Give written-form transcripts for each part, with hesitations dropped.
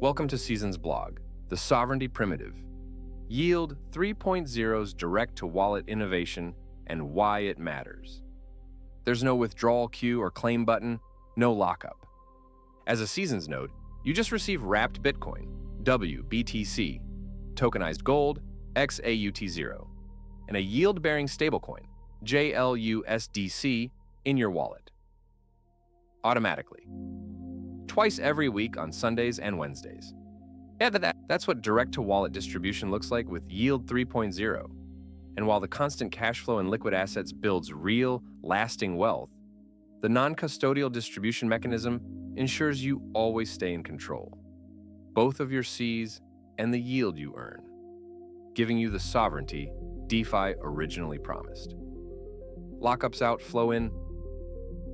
Welcome to Seasons blog, the Sovereignty Primitive. Yield 3.0's direct-to-wallet innovation and why it matters. There's no withdrawal queue or claim button, no lockup. As a Seasons node, you just receive wrapped Bitcoin, WBTC, tokenized gold, XAUT0, and a yield-bearing stablecoin, JLUSDC, in your wallet. Automatically. Twice every week on Sundays and Wednesdays. Yeah, that's what direct-to-wallet distribution looks like with Yield 3.0. And while the constant cash flow in liquid assets builds real, lasting wealth, the non-custodial distribution mechanism ensures you always stay in control, both of your Cs and the yield you earn, giving you the sovereignty DeFi originally promised. Lockups out, flow in.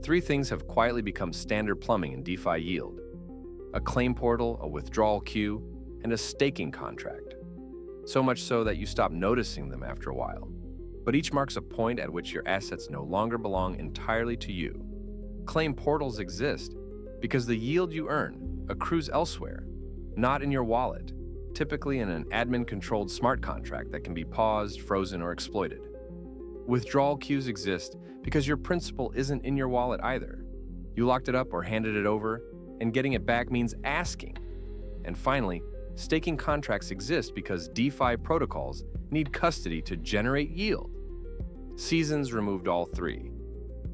Three things have quietly become standard plumbing in DeFi yield: a claim portal, a withdrawal queue, and a staking contract. So much so that you stop noticing them after a while. But each marks a point at which your assets no longer belong entirely to you. Claim portals exist because the yield you earn accrues elsewhere, not in your wallet, typically in an admin-controlled smart contract that can be paused, frozen, or exploited. Withdrawal queues exist because your principal isn't in your wallet either. You locked it up or handed it over, and getting it back means asking. And finally, staking contracts exist because DeFi protocols need custody to generate yield. Seasons removed all three.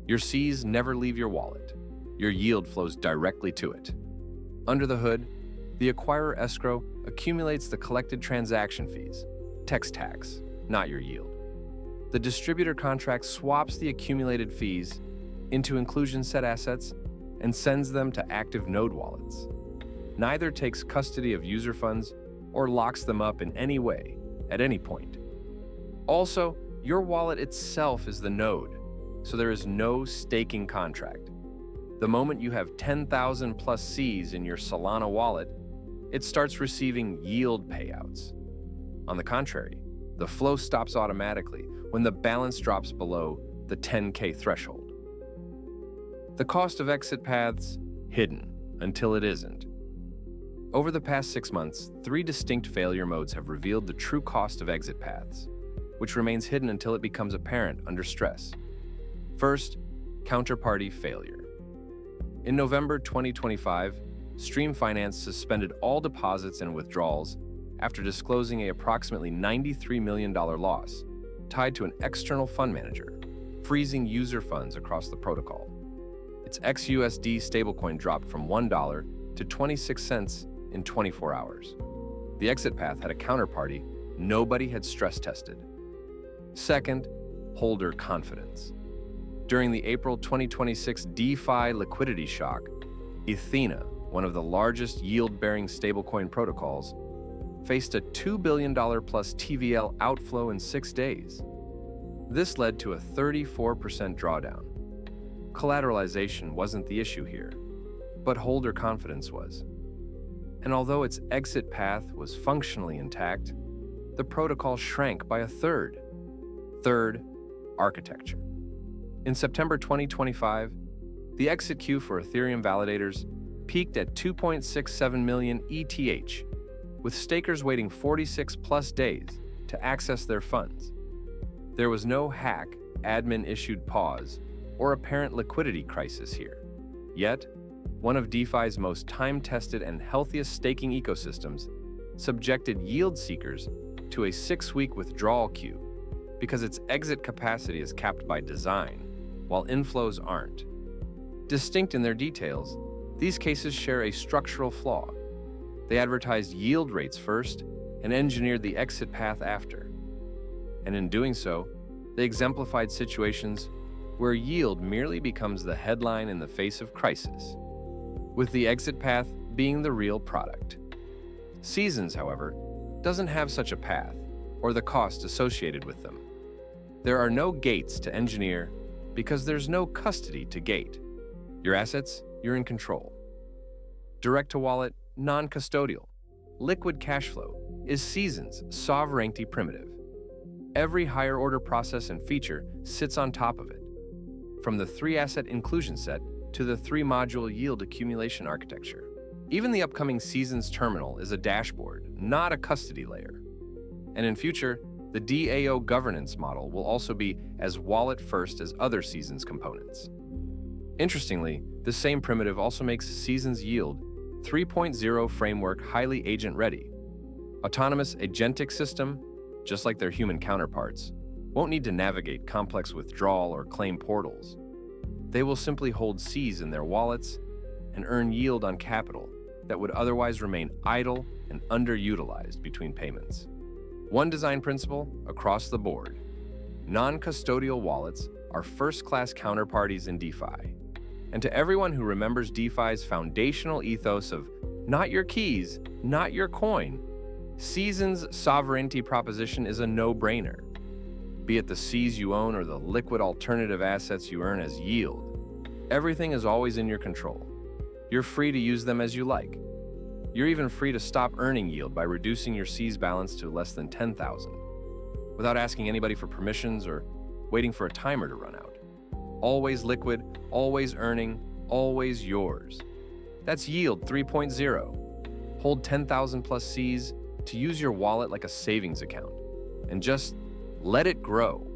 Your Cs never leave your wallet. Your yield flows directly to it. Under the hood, the acquirer escrow accumulates the collected transaction fees, text tax, not your yield. The distributor contract swaps the accumulated fees into inclusion set assets and sends them to active node wallets. Neither takes custody of user funds or locks them up in any way, at any point. Also, your wallet itself is the node, so there is no staking contract. The moment you have 10,000 plus Cs in your Solana wallet, it starts receiving yield payouts. On the contrary, the flow stops automatically when the balance drops below the 10K threshold. The cost of exit paths, hidden until it isn't. Over the past 6 months, 3 distinct failure modes have revealed the true cost of exit paths, which remains hidden until it becomes apparent under stress. First, counterparty failure. In November 2025, Stream Finance suspended all deposits and withdrawals after disclosing an approximately $93 million loss tied to an external fund manager, freezing user funds across the protocol. Its XUSD stablecoin dropped from $1 to 26 cents in 24 hours. The exit path had a counterparty nobody had stress tested. Second, holder confidence. During the April 2026 DeFi liquidity shock, Ethena, one of the largest yield-bearing stablecoin protocols, faced a $2 billion plus TVL outflow in 6 days. This led to a 34% drawdown. Collateralization wasn't the issue here, but holder confidence was. And although its exit path was functionally intact, the protocol shrank by a third. Third, architecture. In September 2025, the exit queue for Ethereum validators peaked at 2.67 million ETH, with stakers waiting 46 plus days to access their funds. There was no hack, admin-issued pause, or apparent liquidity crisis here. Yet, one of DeFi's most time-tested and healthiest staking ecosystems subjected yield seekers to a 6-week withdrawal queue because its exit capacity is capped by design, while inflows aren't. Distinct in their details, these cases share a structural flaw. They advertised yield rates first and engineered the exit path after. And in doing so, they exemplified situations where yield merely becomes the headline in the face of crisis, with the exit path being the real product. Seasons, however, doesn't have such a path or the cost associated with them. There are no gates to engineer because there's no custody to gate. Your assets, you're in control. Direct to wallet, non-custodial, liquid cash flow is Seasons' sovereignty primitive. Every higher order process and feature sits on top of it, from the 3-asset inclusion set to the 3-module yield accumulation architecture. Even the upcoming Seasons terminal is a dashboard, not a custody layer. And in future, the DAO governance model will also be as wallet-first as other Seasons components. Interestingly, this same primitive also makes Seasons Yield 3.0 framework highly agent-ready. Autonomous agentic system, just like their human counterparts, won't need to navigate complex withdrawal or claim portals. They will simply hold Cs in their wallets and earn yield on capital that would otherwise remain idle and underutilized between payments. One design principle across the board: non-custodial wallets are first-class counterparties in DeFi. And to everyone who remembers DeFi's foundational ethos of not your keys, not your coin, Seasons' sovereignty proposition is a no-brainer. Be it the Cs you own or the liquid alternative assets you earn as yield, everything is always in your control. You're free to use them as you like. You're even free to stop earning yield by reducing your C's balance to less than 10,000, without asking anybody for permissions or waiting for a timer to run out. Always liquid, always earning, always yours. That's Yield 3.0. Hold 10,000 plus C's to use your wallet like a savings account, and just let it grow.